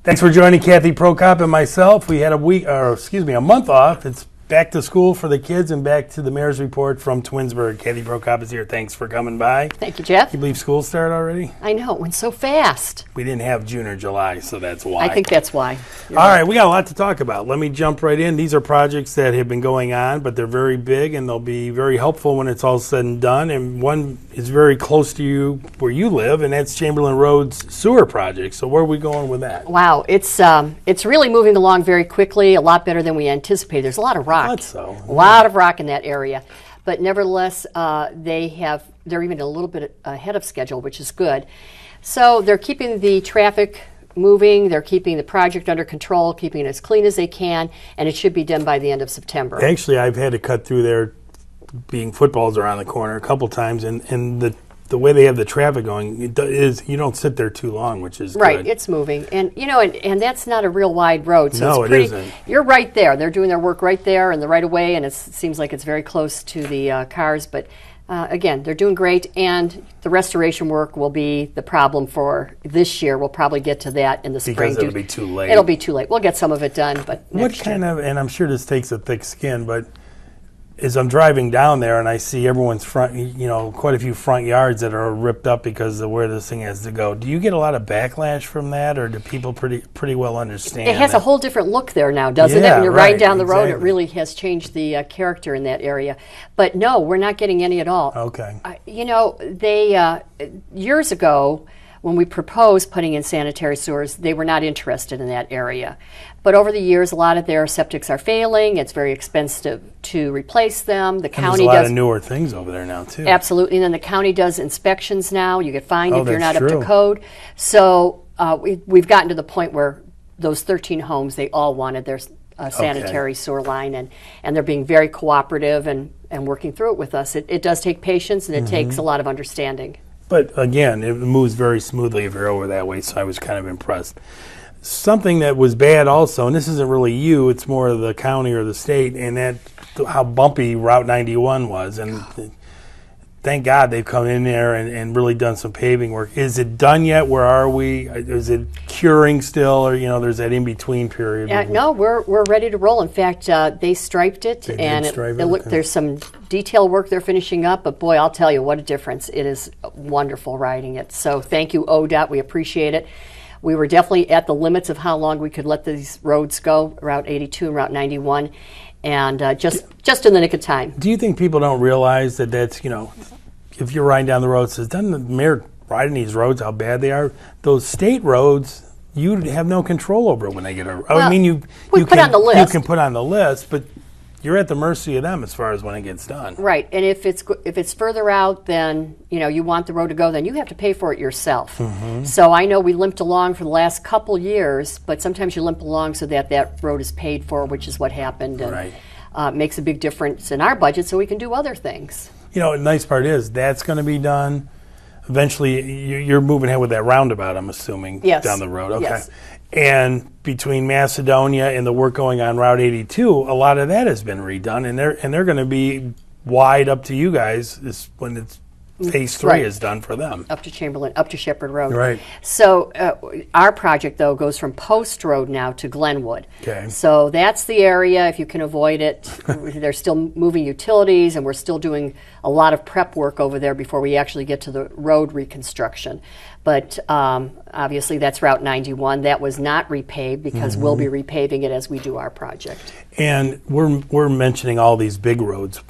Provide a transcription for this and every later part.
Thanks for joining Kathy Prokop and myself. We had a month off. It's back to school for the kids and back to the Mayor's Report from Twinsburg. Kathy Prokop is here. Thanks for coming by. Thank you, Jeff. You believe school started already? I know, it went so fast. We didn't have June or July, so that's why. I think that's why. All right, we got a lot to talk about. Let me jump right in. These are projects that have been going on, but they're very big and they'll be very helpful when it's all said and done. And one is very close to you where you live, and that's Chamberlain Road's sewer project. So where are we going with that? Wow, it's really moving along very quickly, a lot better than we anticipated. There's a lot of rock. I thought so. A lot of rock in that area. But nevertheless, they're even a little bit ahead of schedule, which is good. So they're keeping the traffic moving, they're keeping the project under control, keeping it as clean as they can, and it should be done by the end of September. Actually, I've had to cut through there, being footballs around the corner a couple times, and the way they have the traffic going, you don't sit there too long, which is right. Good. It's moving, and and that's not a real wide road. So no, it's pretty, it isn't. You're right there. They're doing their work right there in the right of way, and it seems like it's very close to the cars. But again, they're doing great, and the restoration work will be the problem for this year. We'll probably get to that in the spring. Because it'll be too late. It'll be too late. We'll get some of it done, but what kind of? And I'm sure this takes a thick skin, but as I'm driving down there and I see everyone's front, quite a few front yards that are ripped up because of where this thing has to go. Do you get a lot of backlash from that, or do people pretty well understand? It has a whole different look there now, doesn't it? When you're riding down the road, it really has changed the character in that area. But no, we're not getting any at all. Okay. They years ago, when we proposed putting in sanitary sewers, they were not interested in that area. But over the years, a lot of their septics are failing. It's very expensive to replace them. The county there's a lot of newer things over there now, too. Absolutely. And then the county does inspections now. You get fined if you're not true. up to code. So we've gotten to the point where those 13 homes, they all wanted their sanitary sewer line, and they're being very cooperative and working through it with us. It does take patience, and it takes a lot of understanding. But again, it moves very smoothly if you're over that way, so I was kind of impressed. Something that was bad also, and this isn't really you, it's more of the county or the state, and that how bumpy Route 91 was. And thank God they've come in there and really done some paving work. Is it done yet? Where are we? Is it curing still, or there's that in-between period? No, we're ready to roll. In fact, they striped it, there's some detail work they're finishing up, but boy, I'll tell you what a difference. It is wonderful riding it. So thank you, ODOT. We appreciate it. We were definitely at the limits of how long we could let these roads go, Route 82 and Route 91, and just in the nick of time. Do you think people don't realize that that's, if you're riding down the road, it says, doesn't the mayor riding these roads, how bad they are? Those state roads, you have no control over when they get over. You put on the list. You can put on the list, but you're at the mercy of them as far as when it gets done. Right, and if it's further out than you want the road to go, then you have to pay for it yourself. Mm-hmm. So I know we limped along for the last couple years, but sometimes you limp along so that road is paid for, which is what happened, and makes a big difference in our budget, so we can do other things. The nice part is that's going to be done. Eventually, you're moving ahead with that roundabout, I'm assuming, down the road. Okay. Yes. And between Macedonia and the work going on Route 82, a lot of that has been redone, and they're going to be wide up to you guys when it's Phase 3 is done for them. Up to Chamberlain, up to Shepherd Road. Right. So our project, though, goes from Post Road now to Glenwood. Okay. So that's the area, if you can avoid it. They're still moving utilities, and we're still doing a lot of prep work over there before we actually get to the road reconstruction. But obviously that's Route 91. That was not repaved because we'll be repaving it as we do our project. And we're mentioning all these big roads.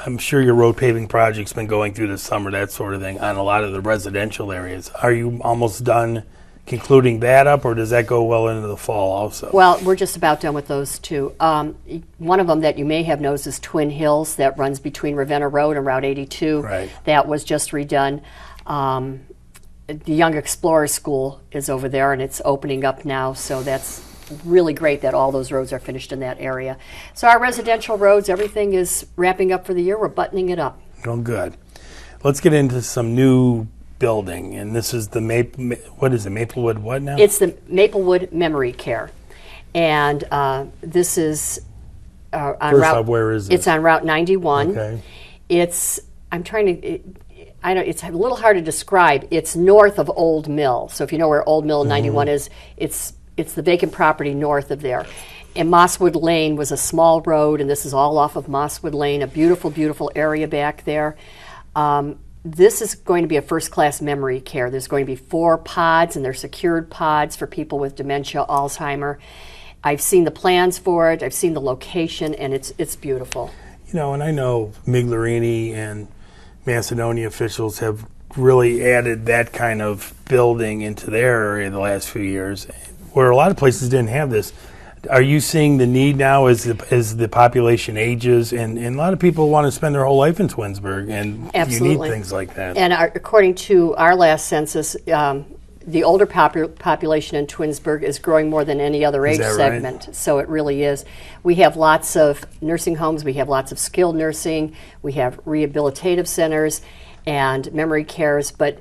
I'm sure your road paving project's been going through the summer, that sort of thing, on a lot of the residential areas. Are you almost done concluding that up, or does that go well into the fall also? Well, we're just about done with those two. One of them that you may have noticed is Twin Hills, that runs between Ravenna Road and Route 82. Right. That was just redone. The Young Explorers School is over there, and it's opening up now, so that's really great that all those roads are finished in that area. So our residential roads, everything is wrapping up for the year. We're buttoning it up. Oh, good. Let's get into some new building, and this is the Maplewood what now? It's the Maplewood Memory Care, and this is on First off, where is it? It's on Route 91. Okay. It's a little hard to describe. It's north of Old Mill. So if you know where Old Mill 91 is, it's it's the vacant property north of there. And Mosswood Lane was a small road, and this is all off of Mosswood Lane, a beautiful, beautiful area back there. This is going to be a first-class memory care. There's going to be 4 pods, and they're secured pods for people with dementia, Alzheimer. I've seen the plans for it. I've seen the location, and it's beautiful. You know, and I know Miglerini and Macedonia officials have really added that kind of building into their area the last few years, where a lot of places didn't have this. Are you seeing the need now as the population ages, and a lot of people want to spend their whole life in Twinsburg, and Absolutely. You need things like that? And according to our last census, the older population in Twinsburg is growing more than any other age segment. Right? So it really is. We have lots of nursing homes. We have lots of skilled nursing. We have rehabilitative centers and memory cares, but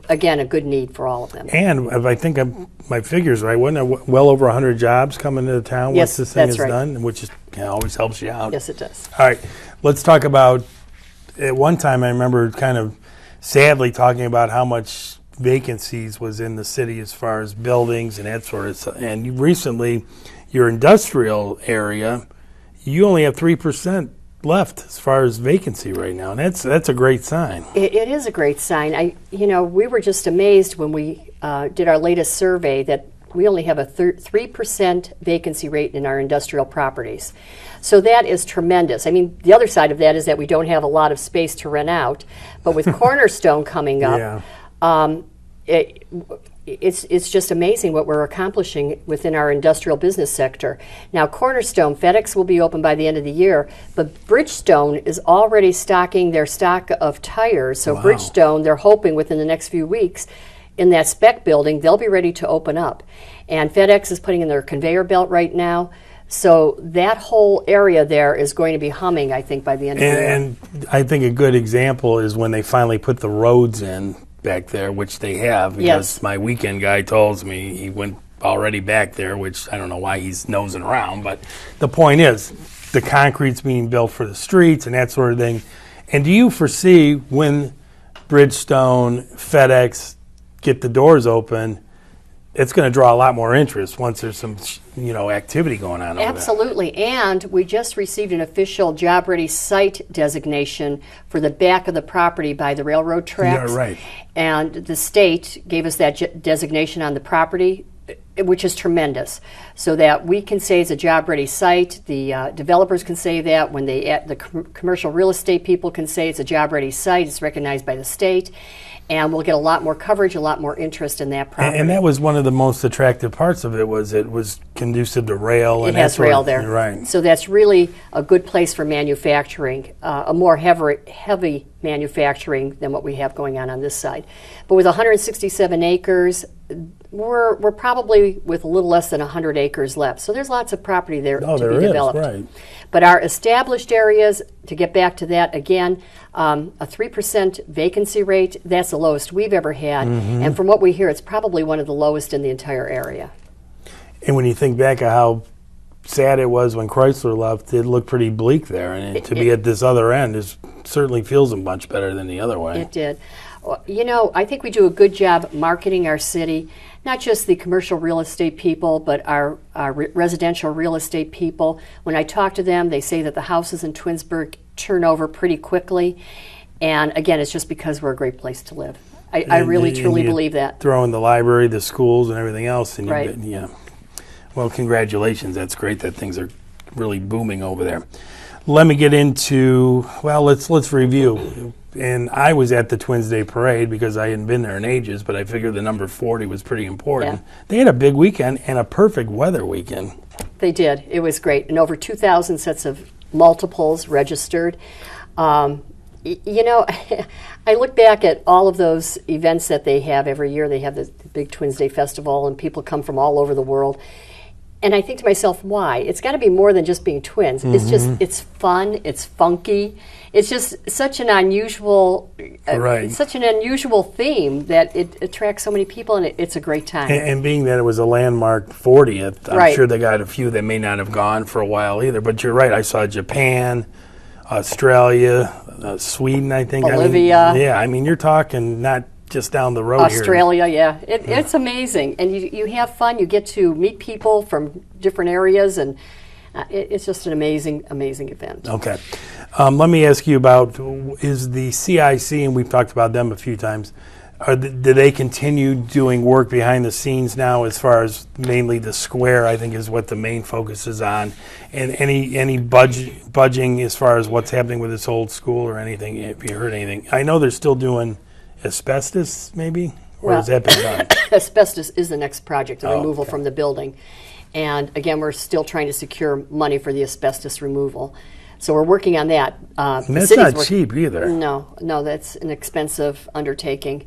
again, a good need for all of them. And if I think my figures right, wasn't there well over 100 jobs coming into town once this thing is done, which is, always helps you out. Yes, it does. All right, let's talk about, at one time I remember kind of sadly talking about how much vacancies was in the city as far as buildings and that sort of stuff. And recently, your industrial area, you only have 3% left as far as vacancy right now, and that's a great sign. It is a great sign. We were just amazed when we did our latest survey that we only have a 3% vacancy rate in our industrial properties. So that is tremendous. I mean, the other side of that is that we don't have a lot of space to rent out, but with Cornerstone coming up, it's just amazing what we're accomplishing within our industrial business sector. Now, Cornerstone, FedEx will be open by the end of the year, but Bridgestone is already stocking their stock of tires. So Bridgestone, they're hoping within the next few weeks, in that spec building, they'll be ready to open up. And FedEx is putting in their conveyor belt right now. So that whole area there is going to be humming, I think, by the end of the year. And I think a good example is when they finally put the roads in back there, which they have, because my weekend guy tells me he went already back there, which I don't know why he's nosing around, but the point is the concrete's being built for the streets and that sort of thing. And do you foresee when Bridgestone, FedEx get the doors open, it's going to draw a lot more interest once there's some activity going on over there? Absolutely. And we just received an official job ready site designation for the back of the property by the railroad tracks. Yeah, right. And the state gave us that designation on the property, which is tremendous, so that we can say it's a job ready site. The developers can say that. When the commercial real estate people can say it's a job ready site, it's recognized by the state. And we'll get a lot more coverage, a lot more interest in that property. And that was one of the most attractive parts of it, was it was conducive to rail. It has rail there. Right. So that's really a good place for manufacturing, a more heavy manufacturing than what we have going on this side. But with 167 acres, we're probably with a little less than 100 acres left. So there's lots of property there to be developed. Right. But our established areas, to get back to that again, a 3% vacancy rate, that's the lowest we've ever had. Mm-hmm. And from what we hear, it's probably one of the lowest in the entire area. And when you think back of how sad it was when Chrysler left, it looked pretty bleak there. And to be at this other end certainly feels much better than the other way. It did. I think we do a good job marketing our city, not just the commercial real estate people, but our residential real estate people. When I talk to them, they say that the houses in Twinsburg turn over pretty quickly. And again, it's just because we're a great place to live. I really, truly believe that. Throw in the library, the schools, and everything else. And right. Well, congratulations. That's great that things are really booming over there. Let me get into, let's review. And I was at the Twins Day Parade because I hadn't been there in ages, but I figured the number 40 was pretty important. Yeah. They had a big weekend and a perfect weather weekend. They did. It was great. And over 2,000 sets of multiples registered. I look back at all of those events that they have every year. They have the big Twins Day Festival, and people come from all over the world. And I think to myself, why? It's got to be more than just being twins. Mm-hmm. It's fun, it's funky. It's just such an unusual, such an unusual theme that it attracts so many people, and it's a great time. And being that it was a landmark 40th, I'm sure they got a few that may not have gone for a while either. But you're right, I saw Japan, Australia, Sweden, I think. Bolivia. You're talking not just down the road Australia, yeah. It's amazing. And you have fun. You get to meet people from different areas, and it's just an amazing, amazing event. Okay. Let me ask you about, is the CIC, and we've talked about them a few times, do they continue doing work behind the scenes now as far as mainly the square, I think is what the main focus is on, and any budging as far as what's happening with this old school or anything? Have you heard anything? I know they're still doing asbestos maybe, or has that been done? Asbestos is the next project, the removal from the building. And again, we're still trying to secure money for the asbestos removal. So we're working on that. And that's not cheap either. No, that's an expensive undertaking.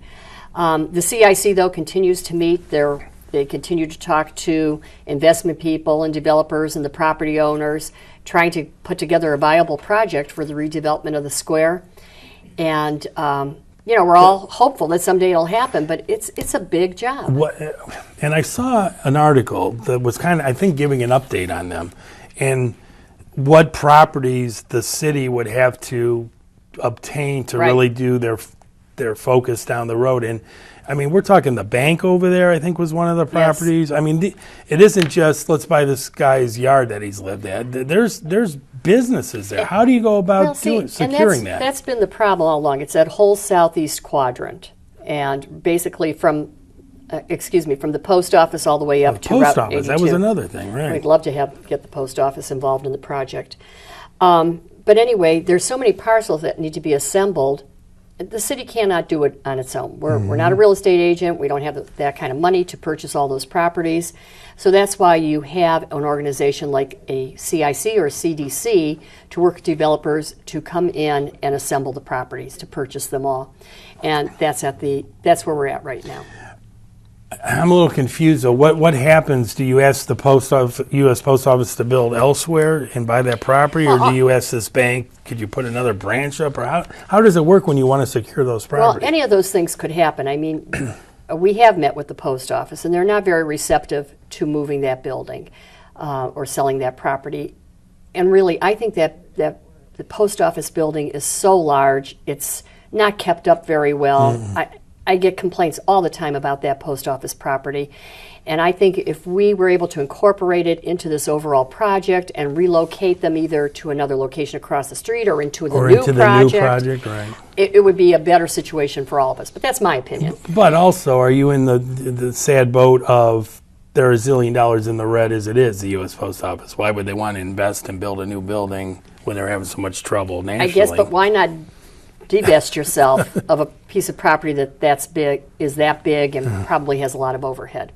The CIC, though, continues to meet. They continue to talk to investment people and developers and the property owners, trying to put together a viable project for the redevelopment of the square. And we're all hopeful that someday it'll happen, but it's a big job. And I saw an article that was kind of, I think, giving an update on them and what properties the city would have to obtain to really do their focus down the road. And I mean, we're talking the bank over there, I think, was one of the properties. Yes. I mean, it isn't just let's buy this guy's yard that he's lived at. There's businesses there. How do you go about securing that? That's been the problem all along. It's that whole southeast quadrant, and basically from the post office all the way up to Route 82. That was another thing, right? We'd love to get the post office involved in the project. But anyway, there's so many parcels that need to be assembled. The city cannot do it on its own. We're not a real estate agent. We don't have that kind of money to purchase all those properties. So that's why you have an organization like a CIC or a CDC to work with developers to come in and assemble the properties, to purchase them all. And that's where we're at right now. I'm a little confused, though. What happens? Do you ask the U.S. Post Office to build elsewhere and buy that property, or do you ask this bank, could you put another branch up, or how does it work when you want to secure those properties? Well, any of those things could happen. I mean, we have met with the post office, and they're not very receptive to moving that building or selling that property. And really, I think that the post office building is so large, it's not kept up very well. I get complaints all the time about that post office property. And I think if we were able to incorporate it into this overall project and relocate them either to another location across the street or into the new project, right. It would be a better situation for all of us. But that's my opinion. But also, are you in the sad boat of there are $1 zillion in the red as it is, the U.S. Post Office? Why would they want to invest and build a new building when they're having so much trouble nationally? I guess, but why not divest yourself of a piece of property that's big, is that big, and probably has a lot of overhead.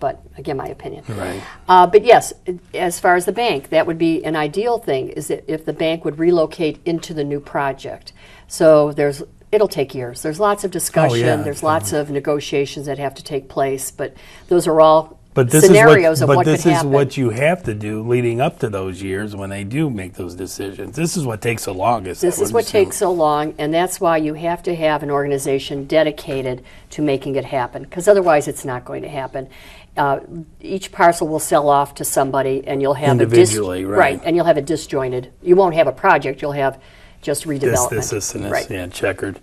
But again, my opinion. Right. But yes, as far as the bank, that would be an ideal thing, is that if the bank would relocate into the new project. So it'll take years. There's lots of discussion. There's lots of negotiations that have to take place. But those are all scenarios of what could happen. But this is what you have to do leading up to those years when they do make those decisions. This is what takes the longest. This is what takes so long, and that's why you have to have an organization dedicated to making it happen, because otherwise it's not going to happen. Each parcel will sell off to somebody, and you'll have individually, right? And you'll have a disjointed. You won't have a project. You'll have just redevelopment. This, and this, yeah, checkered.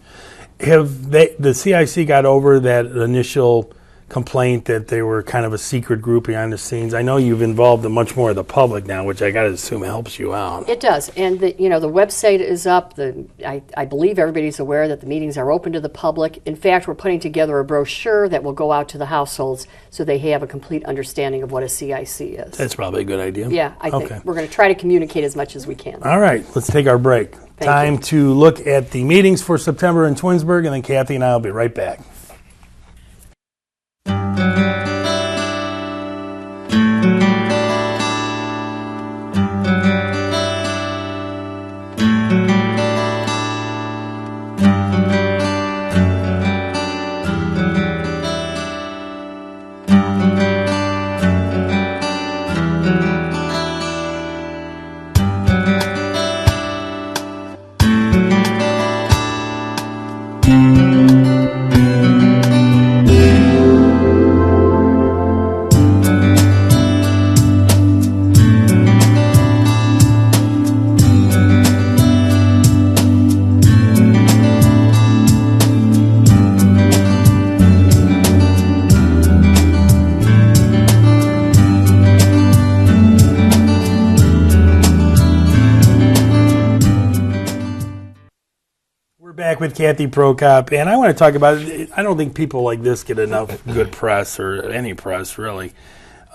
Have the CIC got over that initial complaint that they were kind of a secret group behind the scenes? I know you've involved much more of the public now, which I got to assume helps you out. It does, and the website is up. I believe everybody's aware that the meetings are open to the public. In fact, we're putting together a brochure that will go out to the households so they have a complete understanding of what a CIC is. That's probably a good idea. Yeah, I think we're going to try to communicate as much as we can. All right, let's take our break. Time to look at the meetings for September in Twinsburg, and then Kathy and I will be right back. back with Kathy Prokop, and I want to talk about, I don't think people like this get enough good press, or any press, really.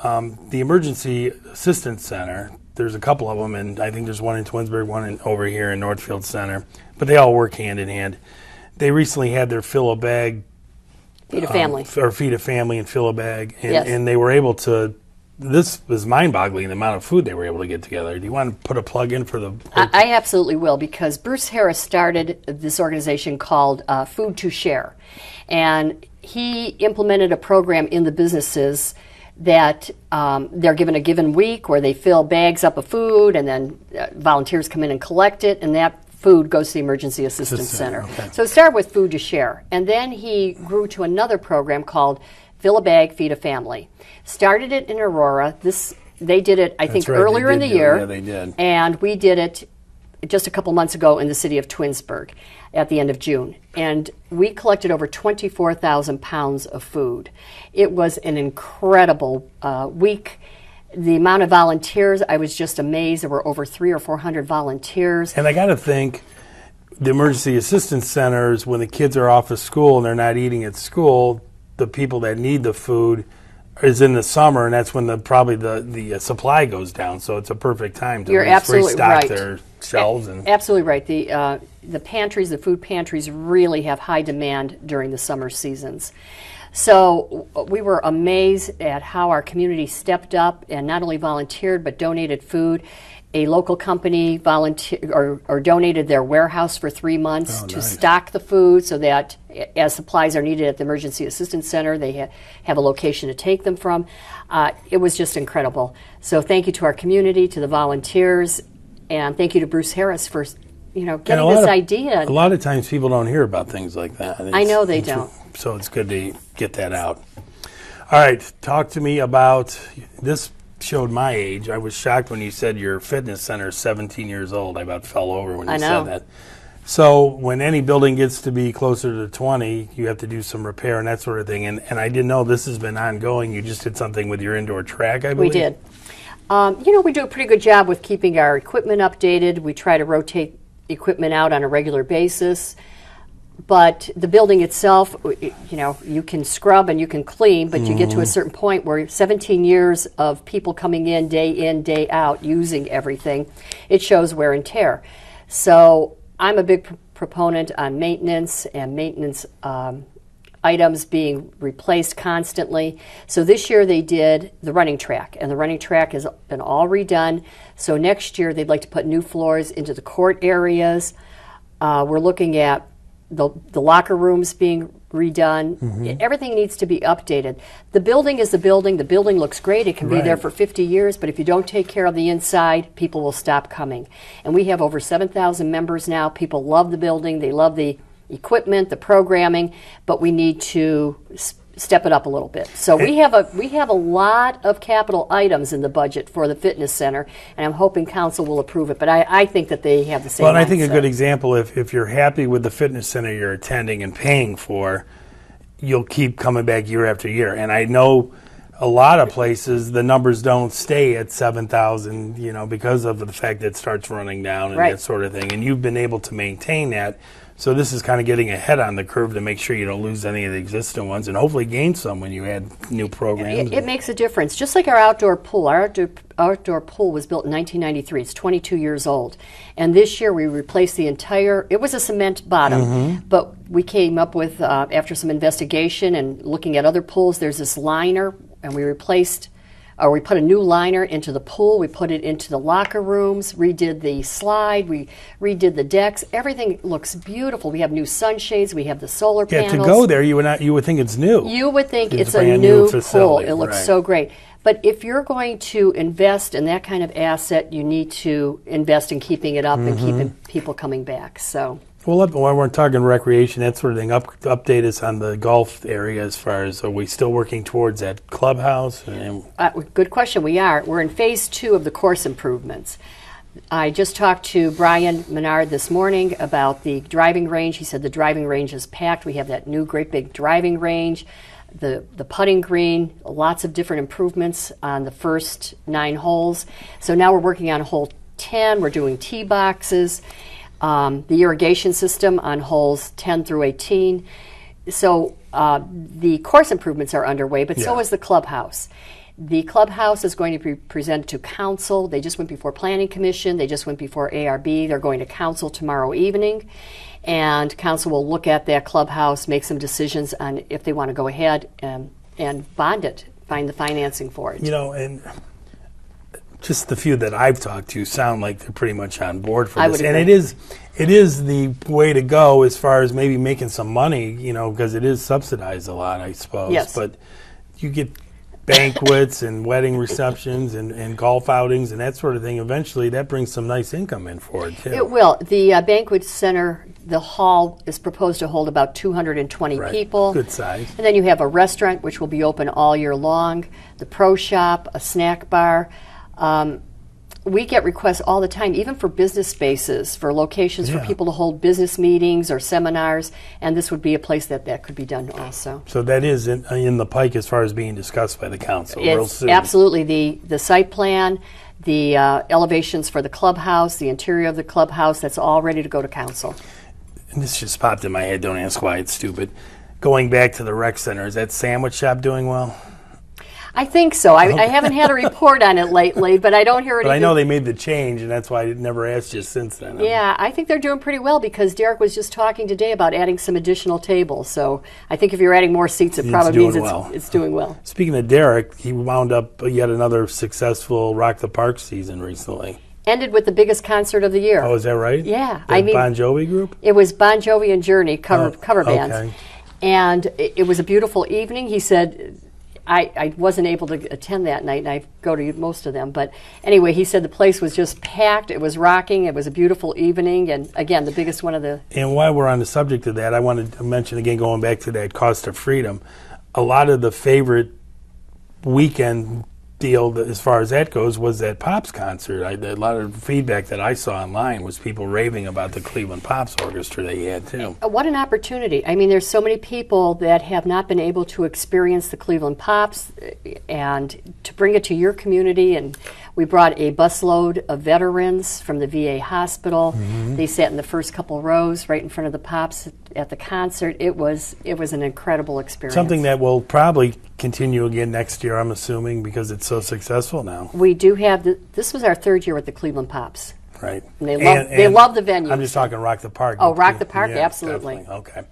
The Emergency Assistance Center, there's a couple of them, and I think there's one in Twinsburg, over here in Northfield Center, but they all work hand in hand. They recently had their Fill a Bag. Feed a Family. Or Feed a Family and Fill a Bag, and, yes. and they were able to, this was mind-boggling, the amount of food they were able to get together. Do you want to put a plug in for the... I absolutely will, because Bruce Harris started this organization called Food to Share. And he implemented a program in the businesses that they're given a given week where they fill bags up of food, and then volunteers come in and collect it, and that food goes to the Emergency Assistance Center. Okay. So it started with Food to Share. And then he grew to another program called Fill a Bag, Feed a Family. Started it in Aurora. They did it, I think, right. earlier in the year. Yeah, they did. And we did it just a couple months ago in the city of Twinsburg at the end of June. And we collected over 24,000 pounds of food. It was an incredible week. The amount of volunteers, I was just amazed. There were over 300 or 400 volunteers. And I got to think, the emergency assistance centers, when the kids are off of school and they're not eating at school, the people that need the food is in the summer, and that's when probably the supply goes down. So it's a perfect time to restock right. their shelves. Absolutely right. The pantries, the food pantries, really have high demand during the summer seasons. So we were amazed at how our community stepped up and not only volunteered but donated food. A local company donated their warehouse for 3 months to stock the food, so that as supplies are needed at the Emergency Assistance Center, they have a location to take them from. It was just incredible. So thank you to our community, to the volunteers, and thank you to Bruce Harris for getting this idea. A lot of times people don't hear about things like that. I know they don't. So it's good to get that out. All right, talk to me about this. Showed my age. I was shocked when you said your fitness center is 17 years old. I about fell over when you said that. So when any building gets to be closer to 20, you have to do some repair and that sort of thing. And I didn't know this has been ongoing. You just did something with your indoor track, I believe? We did. We do a pretty good job with keeping our equipment updated. We try to rotate equipment out on a regular basis. But the building itself, you can scrub and you can clean, but you get to a certain point where 17 years of people coming in, day out, using everything, it shows wear and tear. So I'm a big proponent on maintenance and maintenance items being replaced constantly. So this year they did the running track, and the running track has been all redone. So next year they'd like to put new floors into the court areas. We're looking at the locker rooms being redone. Everything needs to be updated. The building is the building. The building looks great. It can be there for 50 years, but if you don't take care of the inside, people will stop coming. And we have over 7,000 members now. People love the building. They love the equipment, the programming, but we need to step it up a little bit. So we have a lot of capital items in the budget for the fitness center, and I'm hoping council will approve it. But I think that they have the same. Well, and I think a good example, if you're happy with the fitness center you're attending and paying for, you'll keep coming back year after year. And I know a lot of places the numbers don't stay at 7,000, because of the fact that it starts running down and that sort of thing. And you've been able to maintain that. So this is kind of getting ahead on the curve to make sure you don't lose any of the existing ones and hopefully gain some when you add new programs. It makes a difference. Just like our outdoor pool. Our outdoor pool was built in 1993. It's 22 years old. And this year we replaced the entire, it was a cement bottom, but we came up with, after some investigation and looking at other pools, there's this liner, and we put a new liner into the pool. We put it into the locker rooms, redid the slide, we redid the decks. Everything looks beautiful. We have new sunshades. We have the solar panels. Yeah, to go there, you would think it's new. You would think it's a new pool. It looks so great. But if you're going to invest in that kind of asset, you need to invest in keeping it up and keeping people coming back. So. Well, when we're talking recreation, that sort of thing, update us on the golf area as far as, are we still working towards that clubhouse? Good question. We are. We're in phase 2 of the course improvements. I just talked to Brian Menard this morning about the driving range. He said the driving range is packed. We have that new great big driving range, the putting green, lots of different improvements on the first 9 holes. So now we're working on hole 10. We're doing tee boxes. the irrigation system on holes 10 through 18. So the course improvements are underway, but so is the clubhouse. The clubhouse is going to be presented to council. They just went before Planning Commission. They just went before ARB. They're going to council tomorrow evening. And council will look at that clubhouse, make some decisions on if they want to go ahead and bond it, find the financing for it. You know, and just the few that I've talked to sound like they're pretty much on board for this. And it is the way to go as far as maybe making some money, you know, because it is subsidized a lot, I suppose. Yes. But you get banquets and wedding receptions and golf outings and that sort of thing. Eventually, that brings some nice income in for it, too. It will. The banquet center, the hall, is proposed to hold about 220 people. Good size. And then you have a restaurant, which will be open all year long, the pro shop, a snack bar. We get requests all the time, even for business spaces, for locations for people to hold business meetings or seminars, and this would be a place that could be done also. So that is in the pike as far as being discussed by the council real soon. Absolutely. The site plan, the elevations for the clubhouse, the interior of the clubhouse, that's all ready to go to council. And this just popped in my head, don't ask why, it's stupid. Going back to the rec center, is that sandwich shop doing well? I think so. I haven't had a report on it lately, but I don't hear anything. But I know they made the change, and that's why I never asked you since then. Yeah, I think they're doing pretty well because Derek was just talking today about adding some additional tables. So I think if you're adding more seats, it probably means it's doing well. Speaking of Derek, he wound up yet another successful Rock the Park season recently. Ended with the biggest concert of the year. Oh, is that right? Yeah. The Bon Jovi group? It was Bon Jovi and Journey cover bands. Okay. And it was a beautiful evening. He said... I wasn't able to attend that night, and I go to most of them. But anyway, he said the place was just packed. It was rocking. It was a beautiful evening. And, again, the biggest one of the... And while we're on the subject of that, I wanted to mention, again, going back to that Cost of Freedom, a lot of the favorite weekend deal as far as that goes was that Pops concert. A lot of feedback that I saw online was people raving about the Cleveland Pops Orchestra they had, too. What an opportunity. I mean, there's so many people that have not been able to experience the Cleveland Pops, and to bring it to your community. And we brought a busload of veterans from the VA hospital. Mm-hmm. They sat in the first couple rows right in front of the Pops at the concert. It was an incredible experience. Something that will probably continue again next year, I'm assuming, because it's so successful now. We do have this was our third year with the Cleveland Pops. Right. And they love the venue. I'm just talking Rock the Park. Oh, Rock the Park, yeah, absolutely. Definitely. Okay.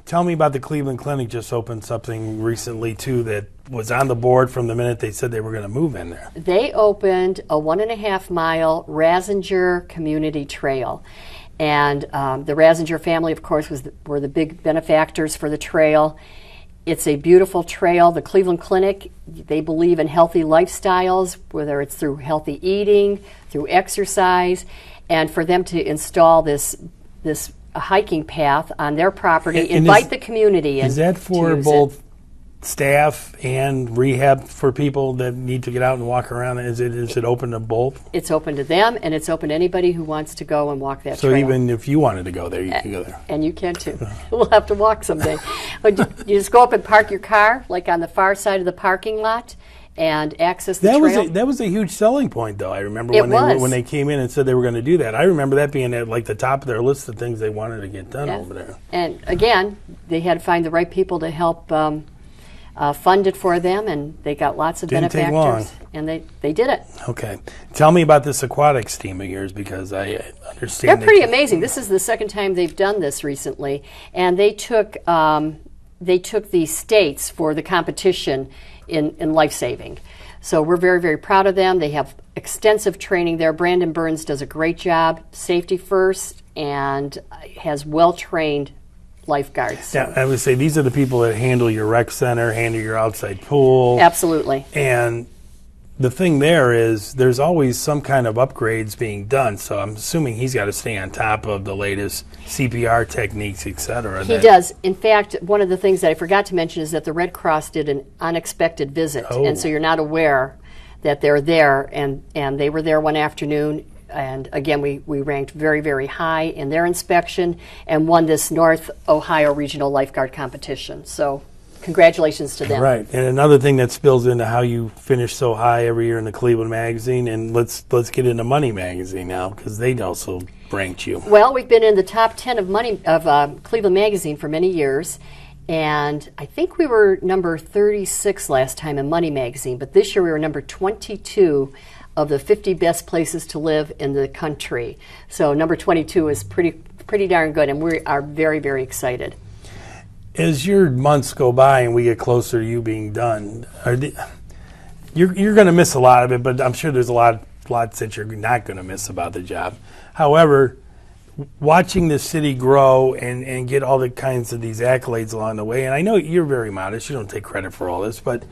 Tell me about the Cleveland Clinic. Just opened something recently, too, that was on the board from the minute they said they were going to move in there. They opened a 1.5-mile Rasinger Community Trail. And the Rasinger family, of course, were the big benefactors for the trail. It's a beautiful trail. The Cleveland Clinic, they believe in healthy lifestyles, whether it's through healthy eating, through exercise, and for them to install this hiking path on their property, invite the community in. Is that for both staff and rehab for people that need to get out and walk around? Is it open to both? It's open to them, and it's open to anybody who wants to go and walk that trail. So even if you wanted to go there, you can go there. And you can too. We'll have to walk someday. But you just go up and park your car, like on the far side of the parking lot, and access the trail. That was a huge selling point, though. I remember when they came in and said they were going to do that. I remember that being at like the top of their list of things they wanted to get done over there. And again, they had to find the right people to help fund it for them, and they got lots of benefactors. Didn't take long. And they did it. Okay. Tell me about this aquatics team of yours, because I understand they're pretty amazing. This is the second time they've done this recently, and they took the states for the competition in life saving. So we're very, very proud of them. They have extensive training there. Brandon Burns does a great job, safety first, and has well-trained lifeguards. Yeah, I would say these are the people that handle your rec center, handle your outside pool. Absolutely. And the thing there is there's always some kind of upgrades being done, so I'm assuming he's got to stay on top of the latest CPR techniques, et cetera. He does. In fact, one of the things that I forgot to mention is that the Red Cross did an unexpected visit, and so you're not aware that they're there, and they were there one afternoon. And again, we ranked very, very high in their inspection and won this North Ohio Regional Lifeguard Competition. So congratulations to them. Right. And another thing that spills into how you finish so high every year in the Cleveland Magazine, and let's get into Money Magazine now, because they also ranked you? Well, we've been in the top 10 of Cleveland Magazine for many years, and I think we were number 36 last time in Money Magazine, but this year we were number 22 of the 50 best places to live in the country. So number 22 is pretty darn good, and we are very, very excited. As your months go by and we get closer to you being done, you're going to miss a lot of it, but I'm sure there's a lot that you're not going to miss about the job. However, watching the city grow and get all the kinds of these accolades along the way, and I know you're very modest, you don't take credit for all this, but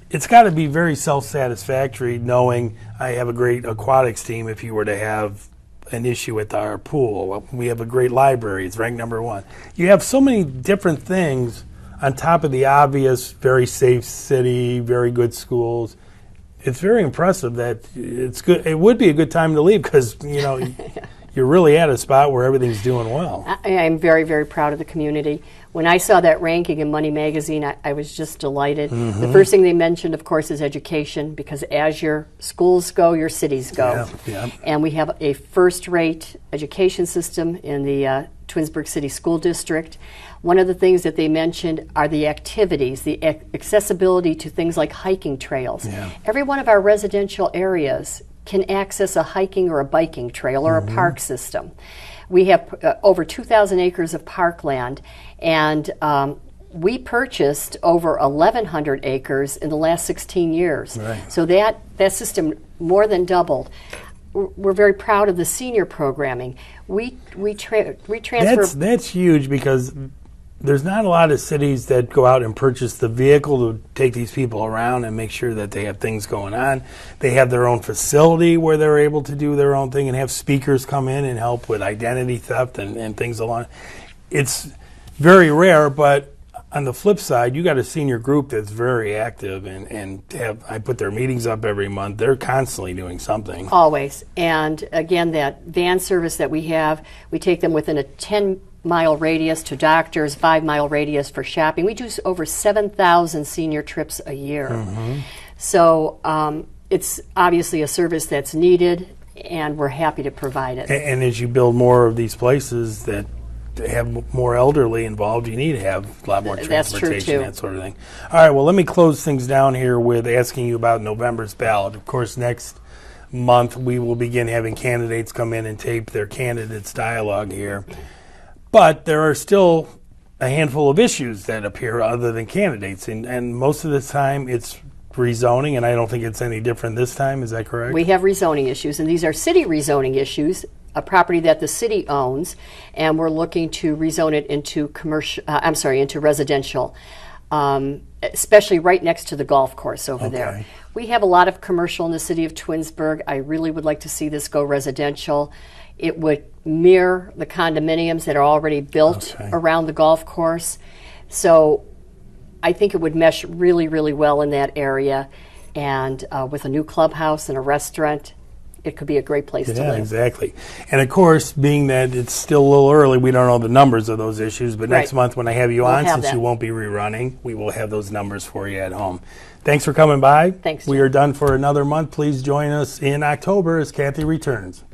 it's got to be very self-satisfactory knowing I have a great aquatics team if you were to have an issue with our pool. We have a great library, it's ranked number 1. You have so many different things on top of the obvious, very safe city, very good schools. It's very impressive that it's good. It would be a good time to leave because, you know, you're really at a spot where everything's doing well. I'm very, very proud of the community. When I saw that ranking in Money Magazine, I was just delighted. Mm-hmm. The first thing they mentioned, of course, is education, because as your schools go, your cities go. Yeah. And we have a first-rate education system in the Twinsburg City School District. One of the things that they mentioned are the activities, the accessibility to things like hiking trails. Yeah. Every one of our residential areas can access a hiking or a biking trail or a park system. We have over 2,000 acres of parkland, and we purchased over 1,100 acres in the last 16 years. Right. So that system more than doubled. We're very proud of the senior programming. We transfer. That's huge because there's not a lot of cities that go out and purchase the vehicle to take these people around and make sure that they have things going on. They have their own facility where they're able to do their own thing and have speakers come in and help with identity theft and things along. It's very rare, but on the flip side, you got a senior group that's very active and I put their meetings up every month. They're constantly doing something. Always. And again, that van service that we have, we take them within a 10-mile radius to doctors, 5-mile radius for shopping. We do over 7,000 senior trips a year. Mm-hmm. So it's obviously a service that's needed, and we're happy to provide it. And as you build more of these places that have more elderly involved, you need to have a lot more transportation, that sort of thing. All right, well, let me close things down here with asking you about November's ballot. Of course, next month we will begin having candidates come in and tape their candidates' dialogue here. But there are still a handful of issues that appear other than candidates, and most of the time it's rezoning, and I don't think it's any different this time. Is that correct? We have rezoning issues, and these are city rezoning issues, a property that the city owns, and we're looking to rezone it into into residential, especially right next to the golf course over there. We have a lot of commercial in the city of Twinsburg. I really would like to see this go residential. It would mirror the condominiums that are already built around the golf course. So I think it would mesh really, really well in that area. And with a new clubhouse and a restaurant, it could be a great place to live. Yeah, exactly. And of course, being that it's still a little early, we don't know the numbers of those issues, but next month when I have you on, since you won't be rerunning, we will have those numbers for you at home. Thanks for coming by. Thanks, We are done for another month. Please join us in October as Kathy returns.